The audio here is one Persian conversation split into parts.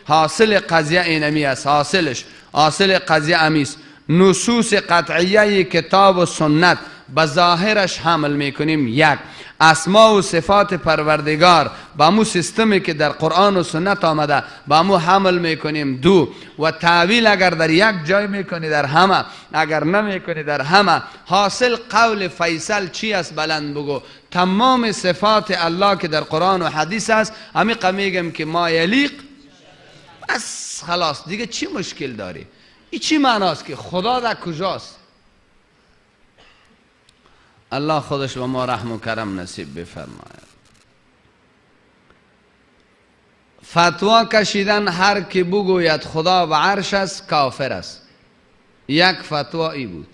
حاصل قضیه اینمی است. حاصل قضیه امیست. نصوص قطعیه کتاب و سنت به ظاهرش حمل میکنیم. یک، اسما و صفات پروردگار با مو سیستمی که در قرآن و سنت آمده با مو حمل میکنیم. دو، و تعویل اگر در یک جای میکنی در همه، اگر نمیکنی در همه. حاصل قول فیصل چی است؟ بلند بگو. تمام صفات الله که در قرآن و حدیث است همیقه میگم که ما یلیق، بس خلاص دیگه چی مشکل داری؟ این چی معناست که خدا در کجاست؟ الله خودش به ما رحم و کرم نصیب بفرماید. فتوا کشیدن هر کی بگوید خدا به عرش است کافر است. یک فتوا ای بود.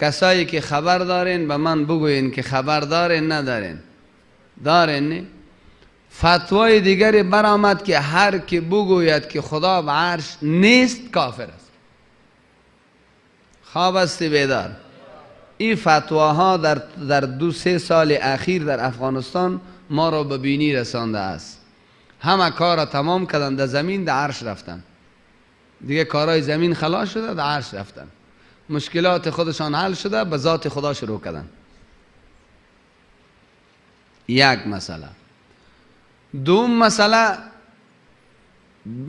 کسایی که خبر دارین به من بگوین که خبر دارین ندارین؟ دارین نه؟ فتوای دیگری برآمد که هر کی بگوید که خدا به عرش نیست کافر است. خواب استی بیدار؟ این فتواها در 2-3 سال اخیر در افغانستان ما را به بینی رسانده است. همه کار را تمام کردن، در زمین در عرش رفتن. دیگه کارهای زمین خلاص شده، در عرش رفتن. مشکلات خودشان حل شده، به ذات خدا شروع کردن. یک مسئله. دوم مسئله،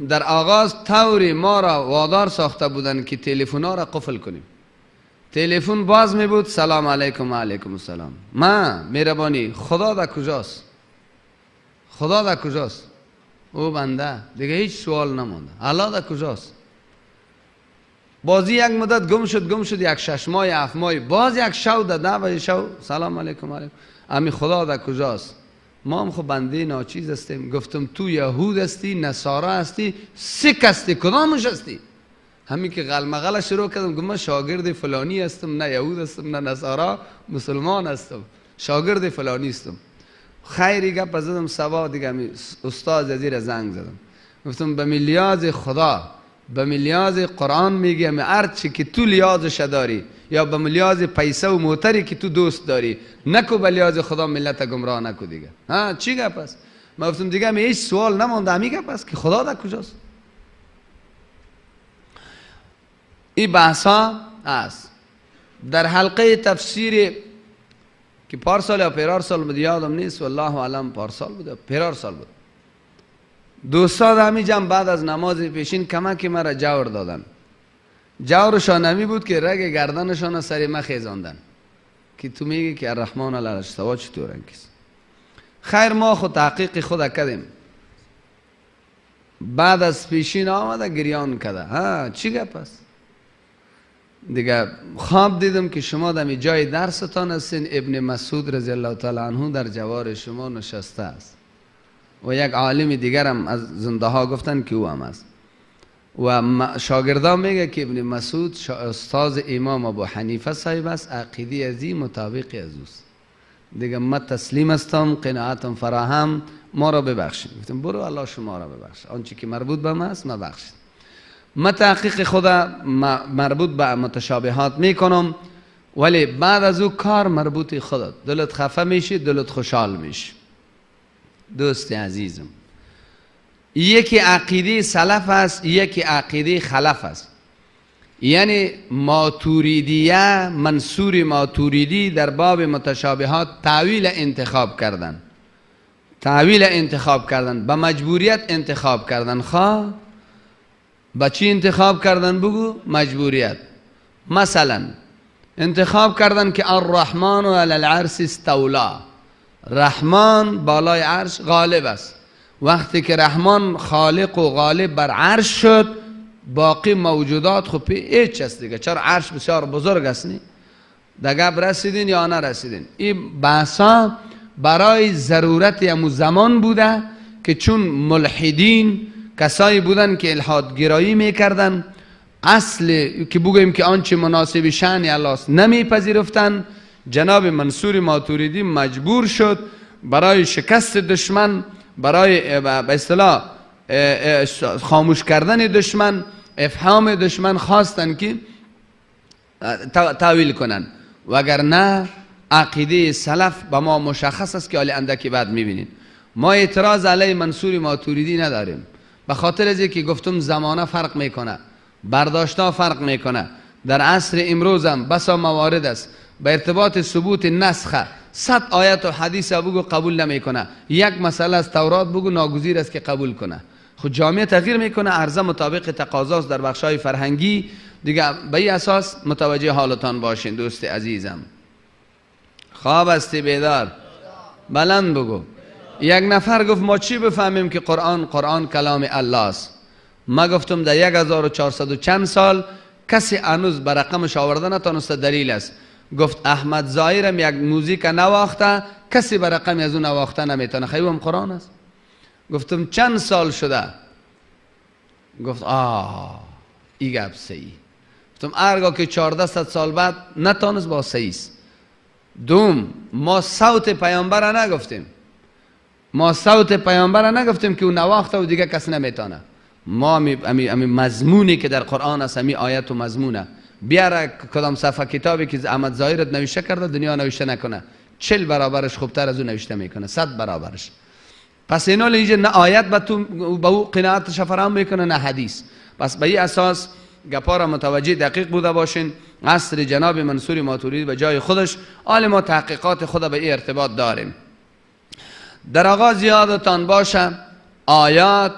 در آغاز طوری ما را وادار ساخته بودن که تلفن ها را قفل کنیم. تلفن باز می بود، سلام علیکم و علیکم السلام. مهربانی خدا در کجاست؟ خدا در کجاست؟ او بنده دیگه هیچ سوال نمونده. الله در کجاست؟ بازی یک مدت گم شد، یک 6 ماه 7 ماه، باز یک شو در 10 شو سلام علیکم علیکم. امی خدا در کجاست؟ ما هم خب بنده ناچیز هستیم. گفتم تو یهود هستی، نصارا هستی، سیک هستی، کدامش هستی؟ همین که غلمغل شروع کردم، گفتم من شاگرد فلانی هستم، نه یهود هستم نه نصارا، مسلمان هستم، شاگرد فلانی هستم. خیری گپ زدم، سوا دیگه استاد زیر زنگ زدم، گفتم به میلیاز خدا، به میلیاز قرآن میگم هر چی که تو لیازش داری، یا به میلیاز پیسه و موتری که تو دوست داری، نکو به لیاز خدا ملت گمراه نکو دیگه. چی گپ است؟ من گفتم دیگه می هیچ سوال نمونده، همین گپ است که خدا در کجاست. این بحثا است. در حلقه تفسیر که پارسال یا پیرار سال بود یادم نیست، والله علم پارسال بود پیرار سال بود، دوستان همی جمع بعد از نماز پیشین کمک مرا جور دادن. جورشان همی بود که رگ گردنشان سر ما خیزاندن که تو میگی که الرحمن علی العرش استوی چطور انکس. خیر ما خود تحقیق خود کردیم. بعد از پیشین آمده گریان کرده. چی گپ است؟ دیگه خواب دیدم که شما در جای درستان هستین، ابن مسعود رضی الله تعالی عنه در جوار شما نشسته است و یک عالم دیگر هم از زنده ها گفتن که او هم است و شاگردان میگه که ابن مسعود استاد امام ابو حنیفه صاحب است، عقیده ازی مطابق از اوست. دیگه ما تسلیم هستم، قناعتم فراهم، ما را ببخشید. گفتم برو الله شما را ببخشید، آنچه که مربوط به ما است ما بخشید. ما تحقیق خدا مربوط به متشابهات میکنم، ولی بعد از او کار مربوط خودت. دلت خفه میشه، دلت خوشحال میشه. دوست عزیزم، یکی عقیده سلف است، یکی عقیده خلف است. یعنی ماتوریدیه، منصور ماتوریدی در باب متشابهات تعویل انتخاب کردن. به مجبوریت انتخاب کردن. با چی انتخاب کردن بگو؟ مجبوریت. مثلا انتخاب کردن که الرحمن علی العرش استولا، رحمان بالای عرش غالب است. وقتی که رحمان خالق و غالب بر عرش شد، باقی موجودات خب هیچ است دیگه. چرا عرش بسیار بزرگ است. دیگه رسیدین یا نرسیدین؟ این بحثا برای ضرورت امو زمان بوده که چون ملحدین کسایی بودن که الحادگرایی میکردن، اصل که بگویم که آنچه مناسب شأن الله است نمیپذیرفتن، جناب منصور ماتوریدی مجبور شد برای شکست دشمن، برای به اصطلاح خاموش کردن دشمن، افهام دشمن، خواستن که تاویل کنن. وگرنه عقیده سلف با ما مشخص است که حالی اندکی بعد میبینید. ما اعتراض علیه منصور ماتوریدی نداریم. به خاطر از که گفتم زمانه فرق میکنه، برداشتها فرق میکنه. در عصر امروز هم بسا موارد است به ارتباط ثبوت نسخه 100 آیت و حدیث بگو قبول نمیکنه، یک مسئله از تورات بگو ناگزیر است که قبول کنه. خود جامعه تغییر میکنه، عرضه مطابق تقاضاست در بخشای فرهنگی دیگه. به این اساس متوجه حالتان باشین دوست عزیزم. خواب استی بیدار؟ بلند بگو. یک نفر گفت ما چی بفهمیم که قرآن کلام الله است؟ ما گفتم در 1400 و چند سال کسی هنوز به رقمش آورده نتونسته. دلیل است گفت احمد ظاهرم یک موزیک نواخته، کسی به رقم از اون نواخته نمیتونه. خیلی هم قرآن است. گفتم چند سال شده؟ گفت ای گپ صحیح. گفتم ارگا که 1400 سال بعد نتونست با صحیح است. دوم ما صوت پیامبر را نگفتیم، ما صوت پیامبر را نگفتیم که اون نواخته و دیگه کس نمیتونه. ما امی مضمونی که در قرآن است، امی آیت و مضمونه. بیاره کدام صفحه کتابی که احمد ظاهرت نوشته کرده دنیا نوشته نکنه، 40 برابرش خوبتر از اون نوشته میکنه، 100 برابرش. پس اینا لیجه نه آیت به او قناعتش فراهم میکنه نه حدیث. پس به این اساس گپا را متوجه دقیق بوده باشین. عصر جناب منصور ماتوریدی به جای خودش، حال ما تحقیقات خود به این ارتباط داریم. در آغاز یادتان باشه آیات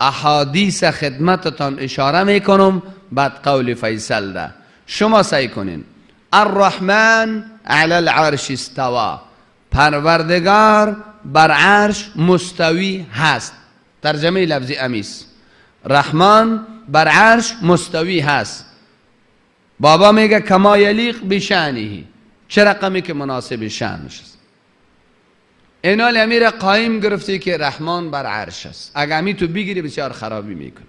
احادیث خدمتتان اشاره میکنم، بعد قول فیصل ده. شما سعی کنین. الرحمن علی العرش استوا، پروردگار بر عرش مستوی هست. ترجمه لفظی امیس، رحمان بر عرش مستوی هست. بابا میگه کما یلیق بشانه، چه رقمی که مناسب شانش است. اینال امیر قایم گرفتی که رحمان بر عرش است. اگه امی تو بگیری بسیار خرابی میکن.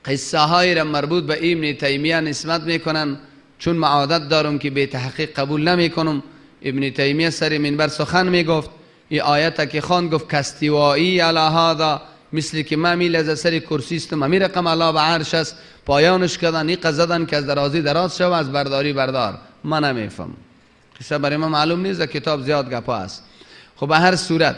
قصه هایی را مربوط به ابن تیمیه نسبت میکنن، چون ما عادت دارم که به تحقیق قبول نمیکنم. ابن تیمیه سر منبر سخن میگفت، این آیت که خوان گفت کاستوایی علی هذا، مثل که ما میل از سر کرسی استم، امی رقم الله به عرش است. پایانش کردن این قزدن که از درازی دراز شو، از برداری بردار. من نمیفهم، قصه برای من معلوم نیست، در کتاب زیاد گپا است. خب به هر صورت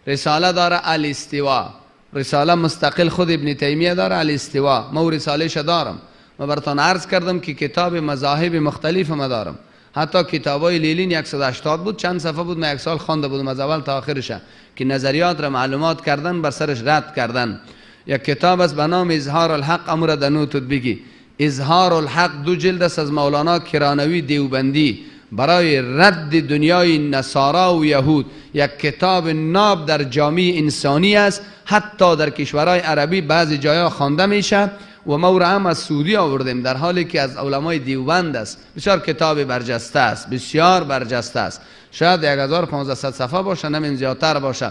رساله داره الاستوا، رساله مستقل خود ابن تیمیه داره الاستوا. ما رسالهش دارم، ما براتون عرض کردم که کتاب مذاهب مختلف ما دارم. حتی کتابای لیلین 180 بود، چند صفحه بود، من یک سال خوانده بودم از اول تا آخرش، که نظریات را معلومات کردن بر سرش رد کردن. یک کتاب است به نام اظهار الحق، امر دنوتت بگی. اظهار الحق 2 جلد است از مولانا کرانوی دیوبندی برای رد دنیای نصارا و یهود. یک کتاب ناب در جامعه انسانی است، حتی در کشورهای عربی بعضی جاها خوانده میشه و ما را هم از سعودی آوردیم، در حالی که از علمای دیوبند است. بسیار کتاب برجسته است، بسیار برجسته است. شاید 1500 صفحه باشه، نمین زیادتر باشه،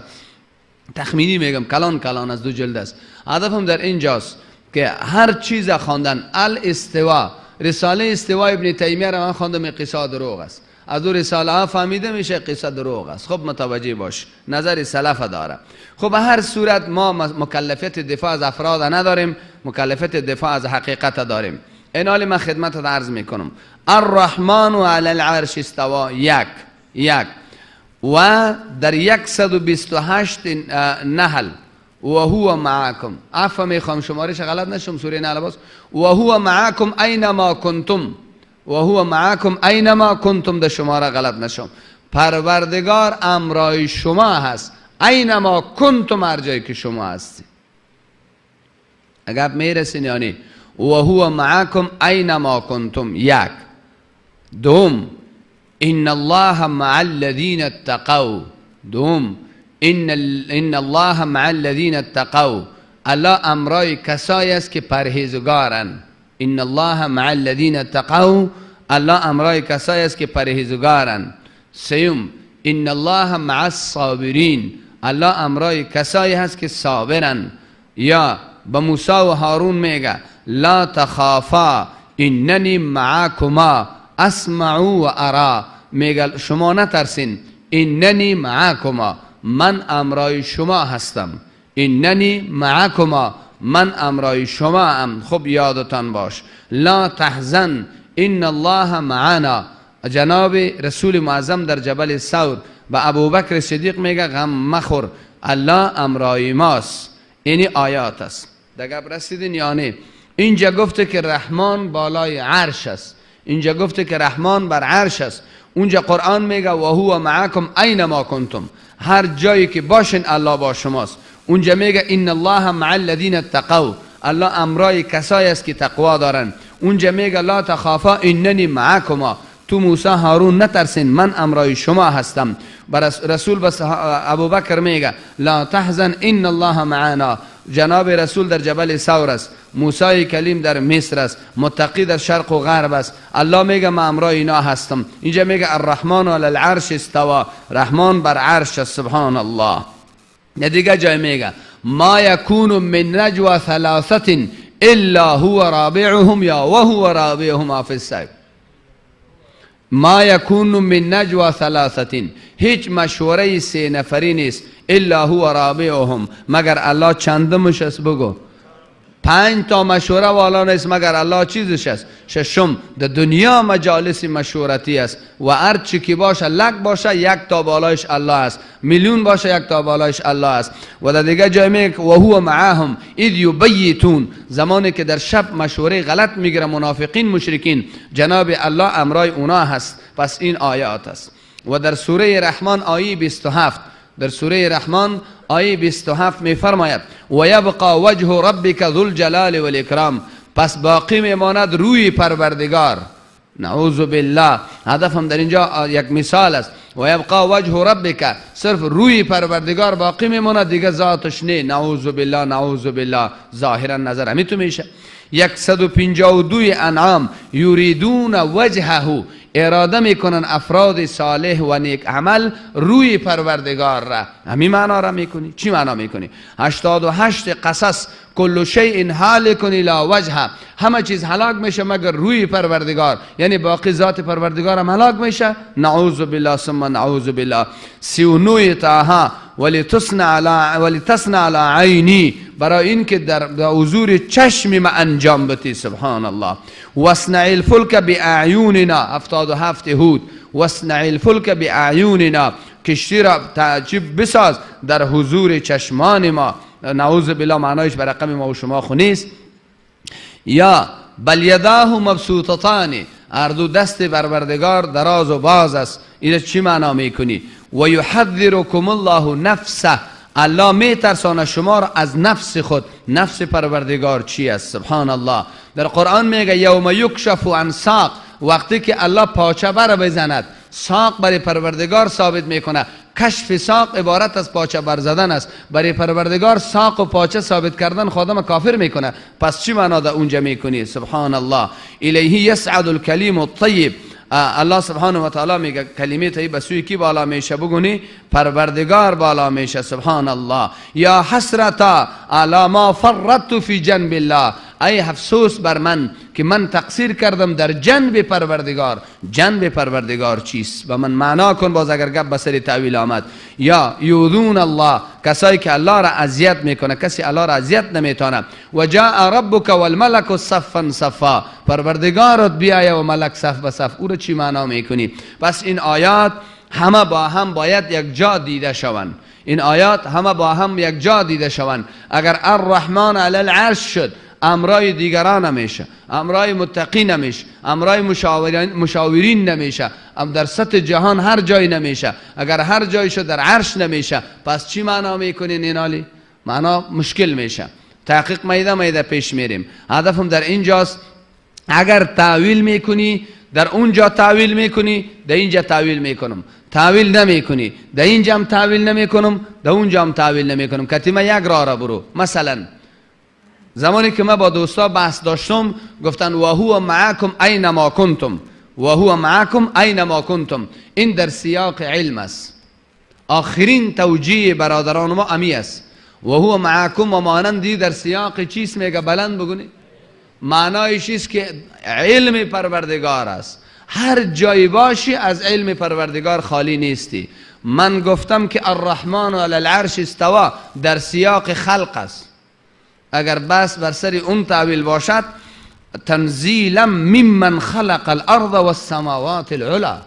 تخمینی میگم. کلان از 2 جلد است. هدفم در اینجاست که هر چیز خواندن. الاستوا، رساله استوا ابن تیمیه را من خواندم، قصه دروغ است. از اون رساله ها فهمیده میشه قصه دروغ است. خب متوجه باش، نظر سلف داره. خب به هر صورت ما مکلفیت دفاع از افراد نداریم، مکلفیت دفاع از حقیقت داریم. این حال من خدمت عرض میکنم. الرحمن علی العرش استوا، یک و در 128 نحل و هو معکم. عفو میخوام شمارش غلط نشم، سوره نحل باز. و هو معکم اینما کنتم، و هو معکم اینما کنتم، در شماره غلط نشم. پروردگار امرای شما هست، اینما کنتم، هر جایی که شما هستی. اگر میرسین یعنی و هو معکم اینما کنتم. یک. دوم ان الله مع الذین اتقوا. دوم ان الله مع الذین اتقوا، الله امرای کسایی است که پرهیزگارن. ان الله مع الذین اتقوا، الله امرای کسایی است که پرهیزگارن. سیوم ان الله مع الصابرین، الله امرای کسایی هست که صابرن. یا به موسی و هارون میگه لا تخافا اننی معکما اسمع و ارا، میگه شما نترسین، اننی معکما، من امرای شما هستم. اننی معکما، من امرای شما ام. خب یادتان باش. لا تحزن ان الله معنا، جناب رسول معظم در جبل ثور به ابوبکر صدیق میگه غم مخور، الله امرای ماست. اینی آیات است. دیگه رسیدین یا نه؟ اینجا گفته که رحمان بالای عرش است، اینجا گفته که رحمان بر عرش است. اونجا قرآن میگه و هو معکم اینما کنتم، هر جایی که باشین الله با شماست. اونجا میگه ان الله مع الذین اتقوا، الله امرای کسایی است که تقوا دارن. اونجا میگه لا تخافا اننی معکما، تو موسی هارون نترسین من امرای شما هستم. رسول بس ابوبکر میگه لا تحزن ان الله معنا، جناب رسول در جبل ثور است، موسی کلیم در مصر است، متقی در شرق و غرب است. الله میگه من امرای اینا هستم. اینجا میگه الرحمن علی العرش استوا، رحمان بر عرش است. سبحان الله. دیگه جای میگه ما یکون من نجوا ثلاثه الا هو رابعهم یا وهو رابعهم فی السبت. ما یکون من نجوا ثلاثه، هیچ مشوره سه نفری نیست، الا هو رابعهم، مگر الله چندمش است؟ بگو 5 تا مشوره والا نیست مگر الله چیزش است؟ ششم. در دنیا مجالس مشورتی است و هر چی که باشه لک باشه یک تا بالایش الله است، میلیون باشه یک تا بالایش الله است. و در دیگه جای میگه و هو معهم اذ یبیتون، زمانی که در شب مشوره غلط میگیره منافقین مشرکین، جناب الله امرای اونا هست. پس این آیات است. و در سوره رحمان آیه 27، در سوره رحمان آیه 27 می فرماید و یبقى وجه ربک ذو الجلال والاکرام، پس باقی میماند روی پروردگار. نعوذ بالله. هدفم در اینجا یک مثال است. و یبقى وجه ربک، صرف روی پروردگار باقی میماند، دیگه ذاتش نه. نعوذ بالله نعوذ بالله. ظاهرا نظر همی تو میشه. 152 انعام یریدون وجهه، اراده میکنن افراد صالح و نیک عمل روی پروردگار را. همین معنا را میکنی؟ چی معنا میکنی؟ 88 قصص کل شیء هالک الی وجهه، همه چیز هلاک میشه مگر روی پروردگار، یعنی باقی ذات پروردگار هم هلاک میشه. نعوذ بالله ثم نعوذ بالله. 39 طه ولتصنع علی عینی، برای این که در حضور چشم ما انجام بدی. سبحان الله. واصنع الفلک باعیوننا. 77 هود واصنع الفلک باعیوننا، کشتی را تعجب بساز در حضور چشمان ما. نعوذ بالله معنایش بر رقم ما و شما خو نیست. یا بل یداه مبسوطتان، هر دو دست پروردگار دراز و باز است. این چی معنا میکنی؟ و یحذرکم الله نفسه، الله می ترسانه شما را از نفس خود. نفس پروردگار چی است؟ سبحان الله. در قرآن میگه یوم یکشف عن ساق، وقتی که الله پاچه بر بزند، ساق برای پروردگار ثابت میکنه. کشف ساق عبارت از پاچه بر زدن است. برای پروردگار ساق و پاچه ثابت کردن خودم کافر میکنه. پس چی معنا در اونجا میکنی؟ سبحان الله. الیه یسعد الکلیم الطیب، الله سبحانه و تعالی میگه کلمه طیب به سوی کی بالا میشه؟ بگونی پروردگار بالا میشه. سبحان الله. یا حسرتا علی ما فرطت فی جنب الله، ای افسوس بر من که من تقصیر کردم در جنب پروردگار. جنب پروردگار چیست؟ و من معنا کن باز اگر گپ بسری تعویل آمد. یا یؤذون الله، کسایی که الله را اذیت میکنه. کسی الله را اذیت نمیتونه. و جاء ربک والملک صفا صفا، پروردگارت بیاید و ملک صف به صف. او را چی معنا میکنی؟ پس این آیات همه با هم باید یک جا دیده شوند. این آیات همه با هم یک جا دیده شوند. اگر الرحمن علی العرش شد، امرای دیگران نمیشه، امرای متقین نمیشه، امرای مشاورین نمیشه، در سطح جهان هر جای نمیشه. اگر هر جای شد در عرش نمیشه، پس چی معنا میکنین اینالی؟ معنا مشکل میشه. تحقیق میده پیش میریم. هدفم در اینجاست اگر تعویل میکنی در اونجا تعویل میکنی، در اینجا تعویل میکنم. تعویل نمیکنی، در اینجا هم تعویل نمیکنم، در اونجا هم تعویل نمیکنم. کتیمه یک راه را برو. مثلا زمانی که من با دوستا بحث داشتم گفتن و هو معکم اینما کنتم، و هو معکم اینما کنتم. این در سیاق علم است. آخرین توجیه برادران ما امی است. و هو معکم و مانندی در سیاق چیست میگه؟ بلند بگونی. معنایش است که علم پروردگار است. هر جای باشی از علم پروردگار خالی نیستی. من گفتم که الرحمن علی العرش استوا در سیاق خلق است. اگر بس بر سر اون تعویل باشد تنزیلا ممن خلق الارض والسماوات العلا،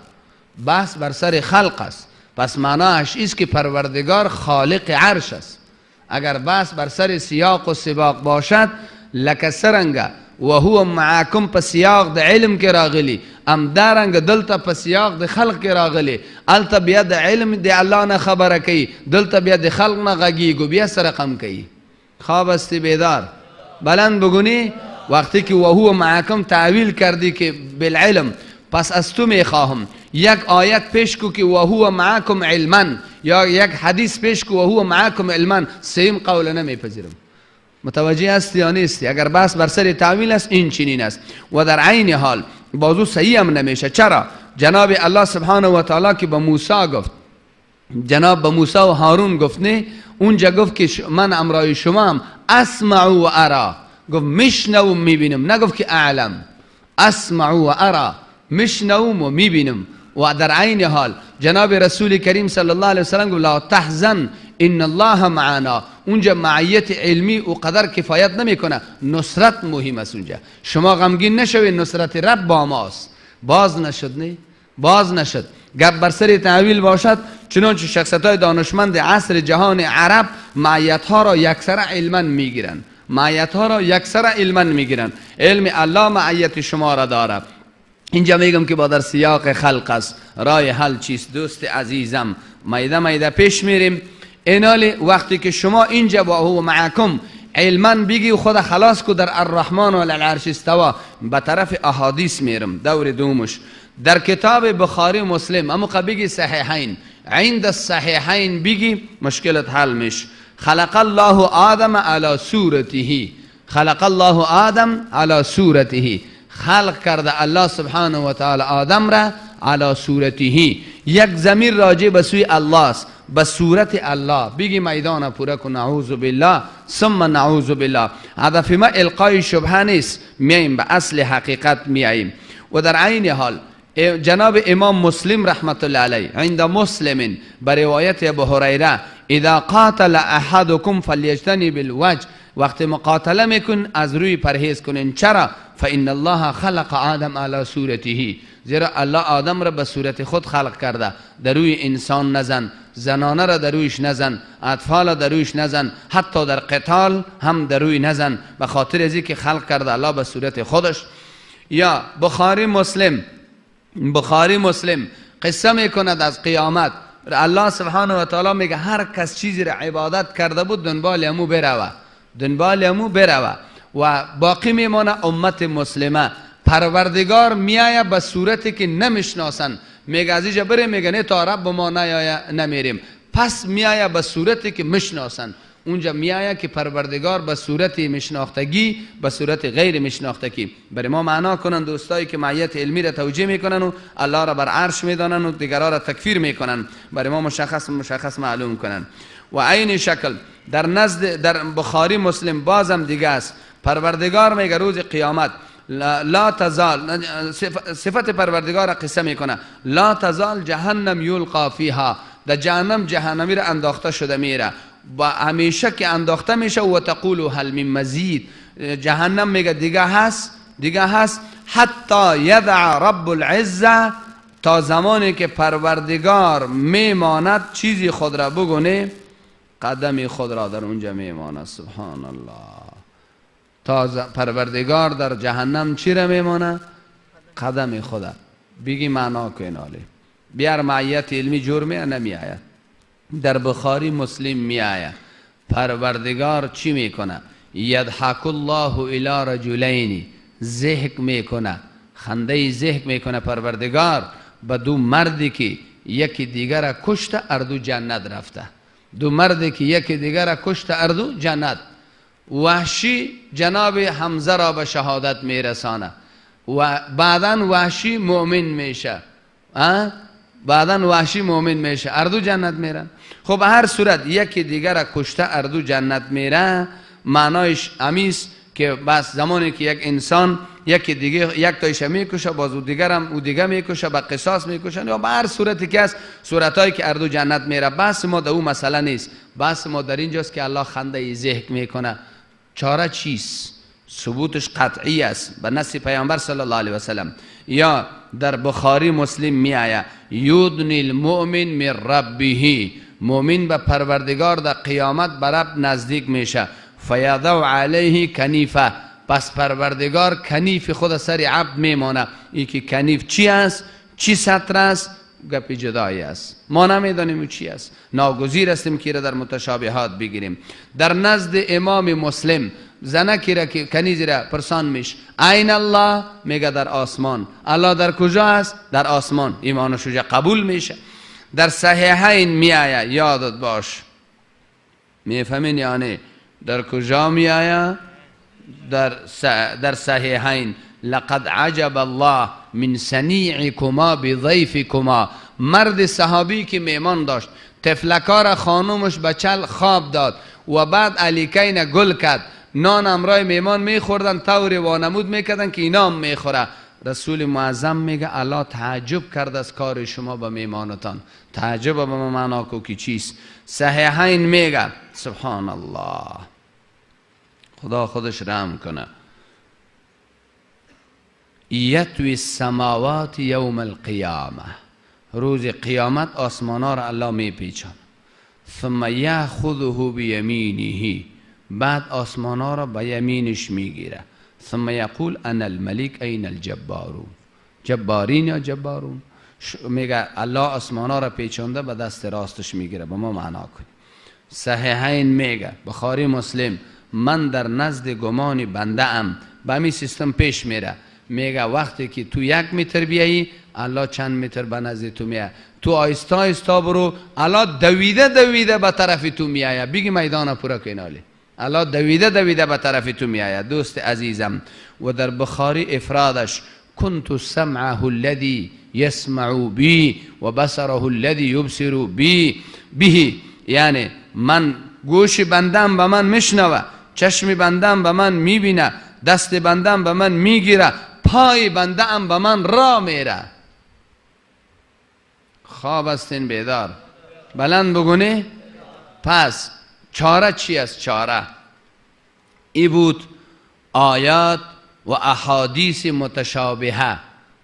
بس بر سر خلق است. پس معناش است که پروردگار خالق عرش است. اگر بحث بر سر سیاق و سباق باشد لکه سرنگه و هو معاکم په سیاق د علم کې راغلی ام دارنګ دلته په سیاق د خلق کې راغلی الته بیا د علم د الله نه خبره کوي دلته بیا د خلق نه غږیږي بیا سره رقم کوي خواب استی بیدار بلند بگونی وقتی که و هو معاکم تعویل کردی که بالعلم پس از تو میخواهم یک آیت پیش کو که و هو معاکم علما یا یک حدیث پیش کو و هو معاکم علما سیم قول نمیپذیرم متوجه است یا نیستی اگر بس بر سر تعویل است این چنین است و در عین حال بازو صحیح هم نمیشه چرا جناب الله سبحانه و تعالی که به موسی گفت جناب به موسی و هارون گفت نه اونجا گفت که من امرای شما هم اسمع و ارا گفت میشنوم میبینم نگفت که اعلم اسمع و ارا میشنوم و میبینم و در عین حال جناب رسول کریم صلی الله علیه وسلم گفت لا تحزن ان الله معنا اونجا معیت علمی و قدر کفایت نمیکنه نصرت مهم است اونجا شما غمگین نشوید نصرت رب با ماست باز نشد نه باز نشد گپ بر سر تعویل باشد چنانچه شخصیت‌های دانشمند عصر جهان عرب معیت‌ها را یکسره علما میگیرند معیت‌ها را یکسره علما میگیرند علم الله معیت شما را داره اینجا میگم که با در سیاق خلق است رای حل چیست دوست عزیزم میده میده پیش میریم اینالی وقتی که شما اینجا با هو معکم علما بگی و خود خلاص کو در الرحمن و العرش استوا به طرف احادیث میرم دور دومش در کتاب بخاری مسلم اما بگی صحیحین عند الصحیحین بگی مشکلت حل میش خلق الله آدم على صورته خلق الله آدم على صورته خلق کرده الله سبحانه و تعالی آدم را على صورته یک ضمیر راجع به سوی الله است به صورت الله بگی میدان پورا کن نعوذ بالله ثم نعوذ بالله هدف ما القای شبهه نیست میایم به اصل حقیقت میایم و در عین حال جناب امام مسلم رحمت الله علیه عند مسلم به روایت ابو هریره اذا قاتل احدكم فليجتنب الوجه وقت مقاتله میکن از روی پرهیز کنین چرا فان الله خلق آدم على صورته زیرا الله آدم را به صورت خود خلق کرده در روی انسان نزن زنانه را در رویش نزن اطفال را در رویش نزن حتی در قتال هم در روی نزن به خاطر ازی که خلق کرده الله به صورت خودش یا بخاری مسلم قصه میکند از قیامت الله سبحانه و تعالی میگه هر کس چیزی را عبادت کرده بود دنبال امو بروه و باقی میمانه امت مسلمه پروردگار میایه به صورتی که نمیشناسن میگه از اینجا بریم میگه نه تا رب ما نیایه نمیریم پس میایه به صورتی که میشناسن اونجا میایه که پروردگار به صورت مشناختگی به صورت غیر مشناختگی برای ما معنا کنن دوستایی که معیت علمی را توجیه میکنن و الله را بر عرش میدانن و دیگران را تکفیر میکنن برای ما مشخص معلوم کنن و عین شکل در بخاری مسلم بازم دیگه است پروردگار میگه روز قیامت لا تزال صفت پروردگار قصه میکنه لا تزال جهنم یلقا فیها در جهنمی را انداخته شده میره و همیشه که انداخته میشه و تقول هل من مزید جهنم میگه دیگه هست حتی یدع رب العزه تا زمانی که پروردگار میماند چیزی خود را بگونه قدم خود را در اونجا میماند سبحان الله تا پروردگار در جهنم چی را میمانه قدم خدا بگی معنا کن آلی بیار معیت علمی جور نمی آید در بخاری مسلم می آید پروردگار چی میکنه یضحک الله الی رجلین ضحک میکنه خنده ضحک میکنه پروردگار به دو مردی که یکی دیگر را کشته اردو جنت رفته دو مردی که یکی دیگر را کشته اردو جنت وحشی جناب حمزه را به شهادت میرسانه و بعداً وحشی مؤمن میشه اردو جنت میرن خب هر صورت یکی دیگر را کشته اردو جنت میره معنایش امیست که بس زمانی که یک انسان یکی دیگه یک تایش میکشه باز او دیگر هم او دیگه میکشه به قصاص میکشن یا به هر صورتی که است صورتایی که اردو جنت میره بس ما در اون مسئله نیست بس ما در اینجاست که الله خنده ضحک میکنه چاره چیست ثبوتش قطعی است به نص پیامبر صلی الله علیه و سلم یا در بخاری مسلم می آید یدنی المؤمن من ربه مؤمن به پروردگار در قیامت به رب نزدیک میشه. فیضع علیه کنیفه، پس پروردگار کنیف خود سر عبد میمانه. این که کنیف چی است، چی سطر است، گپ جدایی است، ما نمیدانیم چی است. ناگزیر هستیم که را در متشابهات بگیریم. در نزد امام مسلم زنکی را که کنیزی را پرسان میش این الله، میگه در آسمان. الله در کجا است؟ در آسمان. ایمان شجاع قبول میشه. در صحیحین میآیه، یادت باش. میفهمین یعنی در کجا میآیه؟ در صحیحین. لقد عجب الله من صنیعکما بضیفکما. مرد صحابی که میمان داشت، تفلکار خانومش بچل خواب داد و بعد علیکین گل کرد، نان امرای میمان میخوردن، طور وانمود میکردن که اینام میخوره. رسول معظم میگه الله تعجب کرد از کار شما به میمانتان. تعجب به معنا کو که چیست؟ صحیحین میگه سبحان الله، خدا خودش رحم کنه. یطوی السماوات یوم القیامه، روز قیامت آسمانا را الله میپیچان. ثم یاخذه بیمینه، بعد آسمانا را به یمینش میگیره. ثم یقول انا الملک این الجبارون. جبارین یا جبارون؟ میگه الله آسمانا را پیچانده به دست راستش میگیره. با ما معنا کنیم. صحیحین میگه، بخاری مسلم، من در نزد گمان بنده ام. به همین سیستم پیش میره. میگه وقتی که تو 1 متر بیایی، الله چند متر به نزد تو میاد. تو آیستا آیستا برو، الله دویده دویده به طرف تو میآید. بگی میدان پورا کنالی، الله دویده دویده به طرف تو میآید. دوست عزیزم، و در بخاری افرادش کنت سمعه الذی یسمع بی و بصره الذی یبصر بی به، یعنی من گوش بندم به من میشنوه، چشم بندم به من میبینه، دست بندم به من میگیره، پای بندم به من را میره. خواب استین بیدار، بلند بگونه. پس چاره چی است؟ چاره ای بود آیات و احادیث متشابهه.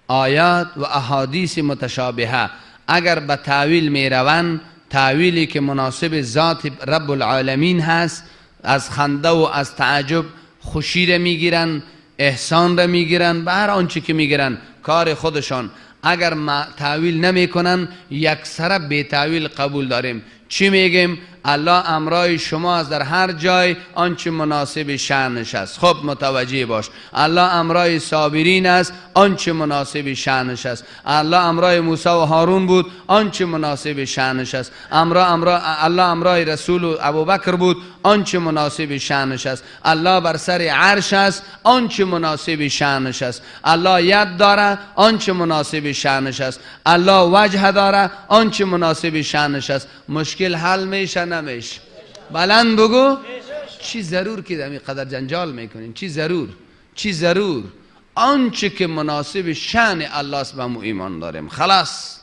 آیات و احادیث متشابهه اگر به تاویل می روند، تاویلی که مناسب ذات رب العالمین هست، از خنده و از تعجب خوشی را میگیرن، احسان را میگیرن، به هر آنچه که میگیرن کار خودشان. اگر ما تاویل نمی کنن، یکسره به تاویل قبول داریم. چی میگیم؟ الله امرای شما از در هر جای آنچه مناسب شأنش است. خب متوجه باش. الله امرای صابرین است، آنچه مناسب شأنش است. الله امرای موسی و هارون بود، آنچه مناسب شأنش است. الله امرای رسول و ابوبکر بود، آنچه مناسب شأنش است. الله بر سر عرش است، آنچه مناسب شأنش است. الله ید داره، آنچه مناسب شأنش است. الله وجه داره، آنچه مناسب شأنش است. مشکل حل میشه نمیشه؟ بلند بگو. چی ضرور که دمی قدر جنجال میکنین؟ چی ضرور؟ آنچه که مناسب شأن الله است به ما ایمان داریم. خلاص.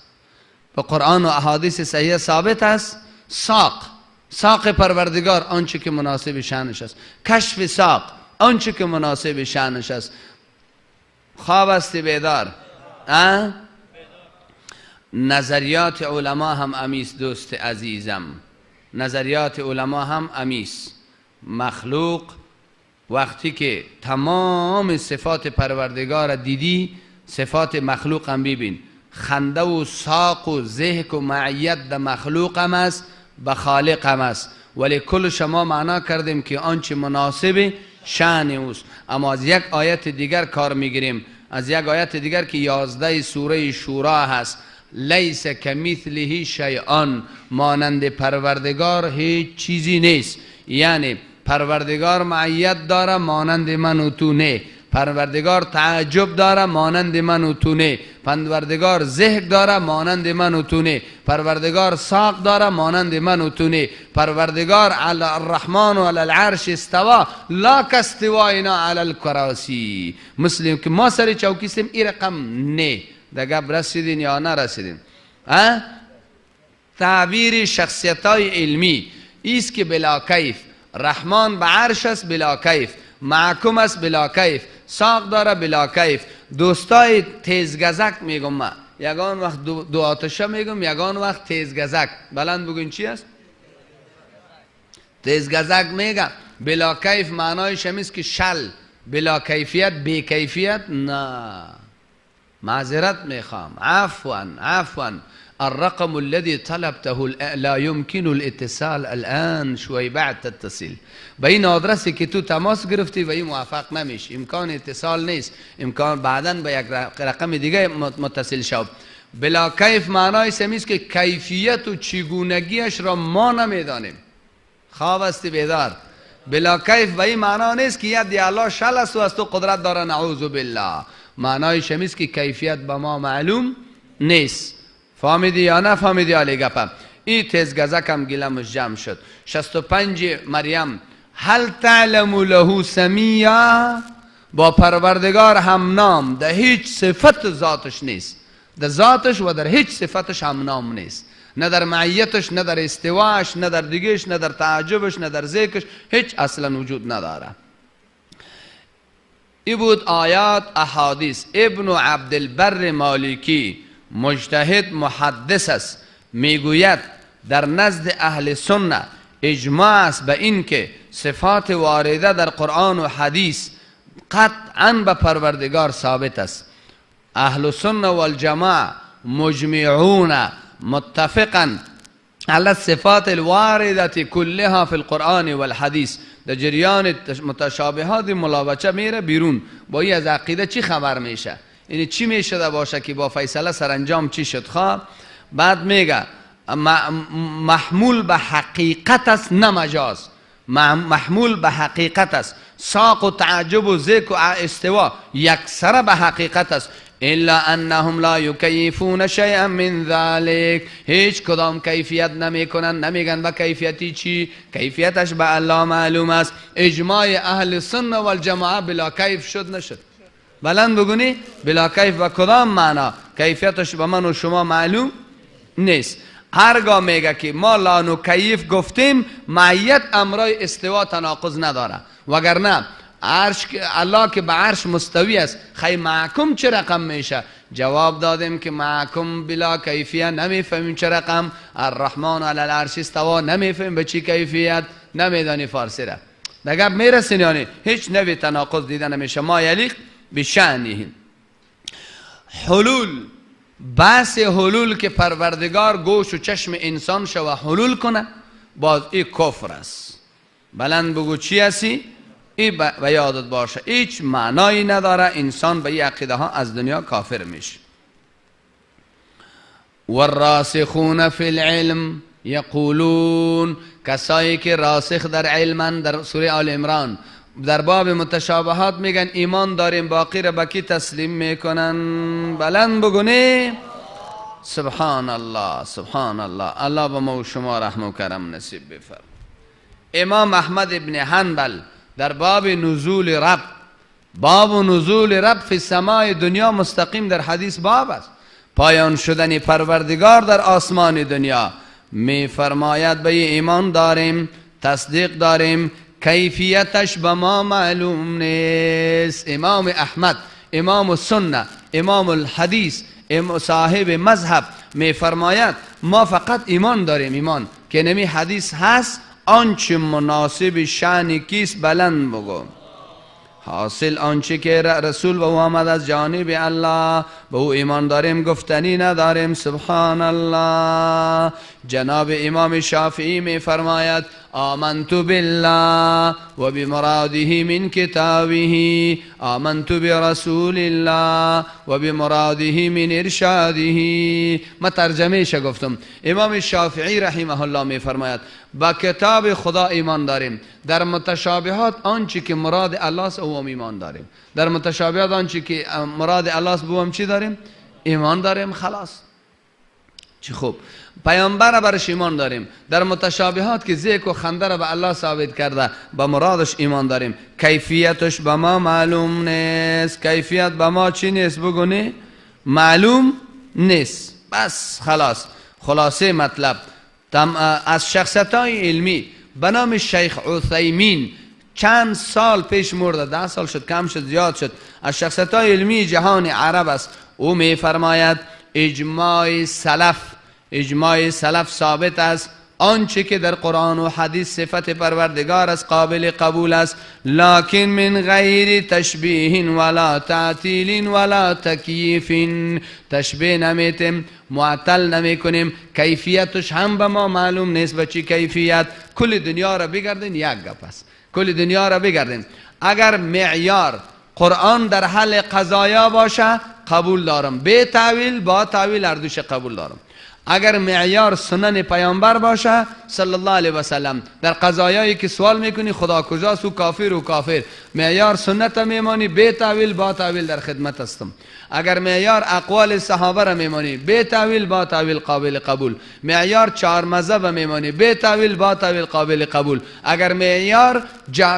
به قرآن و احادیث صحیح ثابت است. ساق پروردگار آنچه که مناسب شأنش است. کشف ساق آنچه که مناسب شأنش است. خواب است بیدار؟ نظریات علما هم امیس دوست عزیزم، نظریات علما هم امیس. مخلوق وقتی که تمام صفات پروردگار دیدی، صفات مخلوق هم ببین. خنده و ساق و ضحک و معیت در مخلوق هم است، به خالق هم است. ولی کل شما معنا کردیم که آنچه مناسب شأن اوست. اما از یک آیت دیگر کار میگیریم، از یک آیت دیگر که 11 سوره شورا هست. لیس کمثله شیئا، مانند پروردگار هیچ چیزی نیست. یعنی پروردگار معیت داره، مانند من و تو نه. پروردگار تعجب داره، مانند من و تو نه. پروردگار ضحک داره، مانند من و تو نه. پروردگار ساق داره، مانند من و تو نه. پروردگار علی الرحمن و علی العرش استوا، لا کاستواینا علی الکراسی. مسلم که ما سر چوکی سیم ای رقم نه. دیگه رسیدین یا نرسیدین؟ تعبیر شخصیت های علمی ایست که بلا کیف. رحمان به عرش است بلا کیف، محکوم است بلا کیف، ساق داره بلا کیف. دوستای تیزگزک میگم من یگان وقت دو آتشه میگم، یگان وقت تیزگزک. بلند بگوین چی است؟ تیزگزک میگم. بلا کیف معنایش همیست که شل، بلا کیفیت، بی کیفیت نه. معذرت میخوام، عفوا الرقم الذي طلبته لا يمكن الاتصال الان، شوي بعد تتصل. به این آدرسی که تو تماس گرفتی و این موفق نمیشه، امکان اتصال نیست، امکان بعداً به یک رقم دیگه متصل شو. بلا کیف معنای سمیست که کیفیت و چگونگیش را ما نمیدانیم. خواب است بیدار. بلا کیف به این معنا نیست که ید الله شل است و از تو قدرت داره، نعوذ بالله. معنای شمیست که کیفیت به ما معلوم نیست. فهمیدی یا نه فهمیدی؟ علی گپم. این تیزگزک هم گلمش جمع شد. 65 مریم هل تعلم له سمیا، با پروردگار هم نام، در هیچ صفت ذاتش نیست، در ذاتش و در هیچ صفتش هم نام نیست، نه در معیتش، نه در استواش، نه در دیگهش، نه در تعجبش، نه در ذکرش، هیچ اصلا وجود نداره. ای بود آیات احادیث. ابن عبدالبر مالکی مجتهد محدث است، میگوید در نزد اهل سنت اجماع است به این که صفات وارده در قرآن و حدیث قطعا به پروردگار ثابت است. اهل سنت والجماعه مجمعون متفقا على الصفات الوارده كلها في القرآن والحديث. در جریان متشابهات ملاوچه میره بیرون. با این از عقیده چی خبر میشه؟ یعنی چی میشده باشه که با فیصله سرانجام چی شد؟ خواه بعد میگه محمول به حقیقت است، نه مجاز. محمول به حقیقت است. ساق و تعجب و ذکر و استوا یکسره به حقیقت است. الا انهم لا یکیفون شیئا من ذلك، هیچ کدام کیفیت نمیکنن، نمیگن به کیفیتی چی، کیفیتش به الله معلوم است. اجماع اهل سنت والجماعه بلا کیف شد نشد؟ بلند بگونی بلا کیف به کدام معنا؟ کیفیتش به من و شما معلوم نیست. هرگاه میگه که ما لا نکیف گفتیم، معیت امرای استوا تناقض نداره. وگرنه عرش، الله که به عرش مستوی است، خی معکم چه رقم میشه؟ جواب دادیم که معکم بلا کیفیت، نمیفهمیم چه رقم. الرحمن علی العرش استوا، نمیفهمیم به چی کیفیت، نمیدانی فارسی را. دگه میرسین یعنی هیچ نوی تناقض دیده نمیشه. ما یلیق بشأنه. حلول، بحث حلول که پروردگار گوش و چشم انسان شو و حلول کنه، باز این کفر است. بلند بگو چی هستی؟ این به یادت باشه هیچ معنایی نداره. انسان به این عقیده ها از دنیا کافر میشه. والراسخون فی العلم یقولون، کسایی که راسخ در علمن، در سوره آل عمران در باب متشابهات میگن ایمان داریم، باقی را به کی تسلیم میکنن؟ بلند بگونی سبحان الله سبحان الله. الله به ما و شما رحم و کرم نصیب بفرماید. امام احمد ابن حنبل در باب نزول رب، باب نزول رب فی السماء دنیا، مستقیم در حدیث باب است. پایان شدن پروردگار در آسمان دنیا. می فرماید به ایمان داریم، تصدیق داریم، کیفیتش به ما معلوم نیست. امام احمد، امام السنه، امام الحدیث، صاحب مذهب می فرماید ما فقط ایمان داریم، ایمان که نمی حدیث هست، آنچه مناسب شأن کیست بلند بگو. حاصل آنچه که رسول به او آمد از جانب الله، به او ایمان داریم، گفتنی نداریم. سبحان الله. جناب امام شافعی می فرماید آمنت بالله و بمراده من کتابه، آمنت برسول الله و بمراده من ارشاده. ما ترجمهش گفتم. امام شافعی رحمه الله می فرماید با کتاب خدا ایمان داریم، در متشابهات آنچه که مراد الله است او ایمان داریم، در متشابهات آنچه که مراد الله است بو هم چی داریم؟ ایمان داریم. خلاص چی خوب. پیامبر برش ایمان داریم، در متشابهات که ذکر و خنده را به الله ثابت کرده به مرادش ایمان داریم. کیفیتش به ما معلوم نیست. کیفیت به ما چی نیست بگونی؟ معلوم نیست. بس خلاص. خلاصه مطلب از شخصیت‌های علمی به نام شیخ عثیمین چند سال پیش مرده، 10 سال شد، کم شد، زیاد شد، از شخصیت‌های علمی جهان عرب است. او می فرماید اجماع سلف ثابت است. آنچه که در قرآن و حدیث صفت پروردگار است قابل قبول است، لکن من غیر تشبیه ولا تعطیل ولا تکییف. تشبیه نمیتیم، معطل نمیکنیم، کیفیتش هم به ما معلوم نیست به چی کیفیت. کل دنیا را بگردین یک گپ است، کل دنیا را بگردین. اگر معیار قرآن در حل قضایا باشه قبول دارم، به تعویل با تعویل هر دوش قبول دارم. اگر معیار سنن پیامبر باشه صلی الله علیه و سلم، در قضایایی که سوال میکنی خدا کجاست و کافر، معیار سنت میمانی، به تعویل با تعویل در خدمت هستم. اگر معیار اقوال صحابه را میمانی، به تعویل با تعویل قابل قبول. معیار چهار مذهب میمانی، به تعویل با تعویل قابل قبول. اگر معیار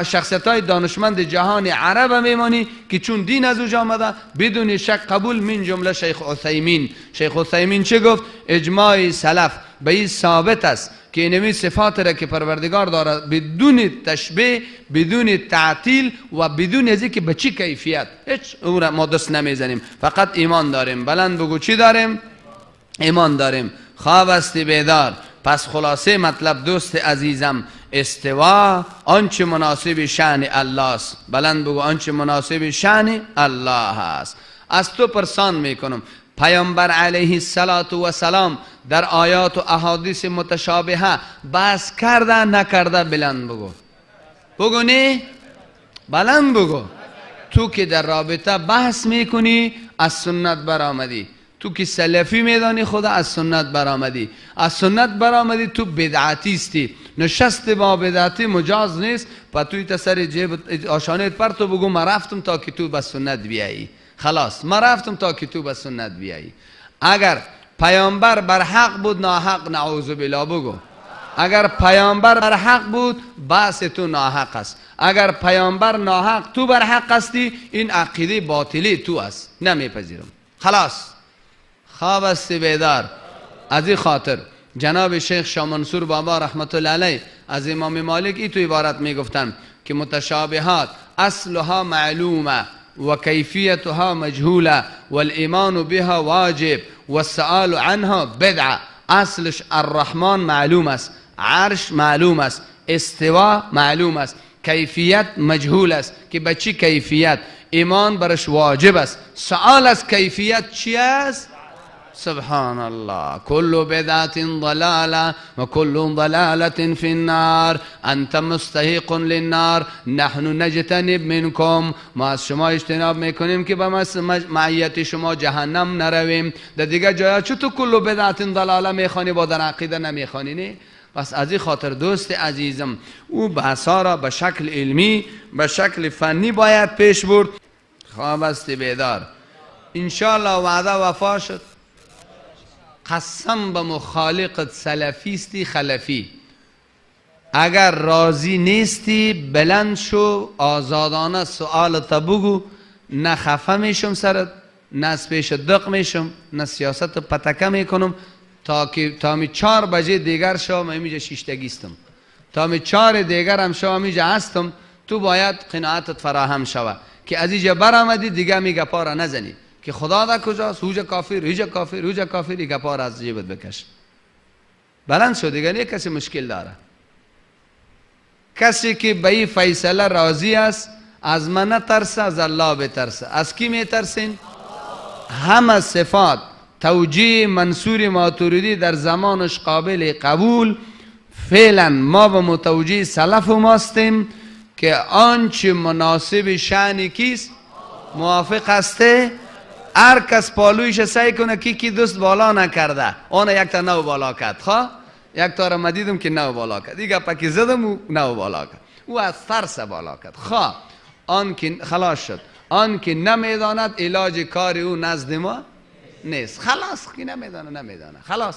شخصیت های دانشمند جهان عرب میمانی که چون دین از اوج آمده بدون شک قبول، من جمله شیخ عثیمین چه گفت؟ اجماع سلف به این ثابت است که اینمی صفات را که پروردگار دارد بدون تشبیه، بدون تعطیل و بدون از اینکه به چی کیفیت، هیچ اون را ما دست نمیزنیم، فقط ایمان داریم. بلند بگو چی داریم؟ ایمان داریم. خواب است بیدار. پس خلاصه مطلب دوست عزیزم، استوا آنچه مناسب شأن الله است. بلند بگو آنچه مناسب شأن الله است. از تو پرسان میکنم، پیامبر علیه السلام در آیات و احادیث متشابهه بحث کرده نکرده؟ بلند بگو. بگو نه؟ بلند بگو. تو که در رابطه بحث میکنی از سنت برآمدی، تو که سلفی میدانی خدا از سنت برآمدی، از سنت برآمدی تو بدعتیستی. نشست با بدعتی مجاز نیست. پس توی تسر جیب آشانیت پر تو بگو ما رفتم تا که تو به سنت بیایی. خلاص ما رفتم تا که تو به سنت بیایی. اگر پیامبر بر حق بود ناحق، نعوذ بالله بگو. اگر پیامبر بر حق بود بحث تو ناحق است. اگر پیامبر ناحق تو بر حق هستی، این عقیده باطلی تو است، نمیپذیرم. خلاص خواب است بیدار. از این خاطر جناب شیخ شاه منصور بابا رحمت الله علیه از امام مالک ای تو عبارت میگفتن که متشابهات اصلها معلومه و کیفیتها مجهوله والایمان بها واجب والسؤال عنها بدعه. اصلش الرحمن معلوم است، عرش معلوم است، استوا معلوم است، کیفیت مجهول است که به چی کیفیت، ایمان برش واجب است. سؤال از کیفیت چی است؟ سبحان الله. كل بدعة ضلالة وكل ضلالة في النار. انت مستحق للنار نحن نجتنب منكم. ما از شما اجتناب میکنیم که به معیت شما جهنم نرویم. در دیگه جایا چطور كل بدعة ضلالة میخوانی با در عقیده نمیخوانی؟ نه. بس از این خاطر دوست عزیزم او بحثا را به شکل علمی، به شکل فنی باید پیش برد. خواب است بیدار. انشاءالله وعده وفا شد. قسم به مخالقت سلفیستی خلفی، اگر راضی نیستی بلند شو، آزادانه سؤالت بگو. نه خفه میشم سرت، نه از پیش دق میشم، نه سیاست پتکه میکنم. تا می 4 بجه دیگر شو من اینجا شیشتگیستم، تا می 4 دیگر هم شو من اینجا هستم. تو باید قناعتت فراهم شوه که از اینجا برآمدی دیگه میگه پارا نزنی که خدا دا کجاست، هوجا کافر، هوجا کافر، هوجا کافر. یک پار از جیبت بکش. بلند شو دیگه. نه کسی مشکل داره. کسی که به این فیصله راضی است از من نترسه، از الله بترسه. از کی میترسین؟ همه صفات توجیه منصور ماتوریدی در زمانش قابل قبول. فعلا ما به متوجه سلف ماستیم که آنچه مناسب شأن کیست موافق هسته. هر کس پالویش سعی کنه کی دوست بالا نکرده، آن یک تا نو بالا کرد. خواه یک تا را مدیدم که نو بالا کرد، دیگه پاکی زدم و نو بالا کرد. او از ترس بالا کرد. خواه آن که خلاص شد، آن که نمیداند علاج کار او نزد ما نیست. خلاص که نمیدانه خلاص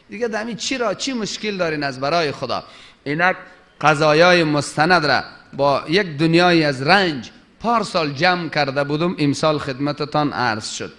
دیگه. دمی چی مشکل دارین از برای خدا؟ اینک قضایای مستند را با یک دنیای از رنج پارسال جمع کرده بودم، امسال خدمتتان عرض شد.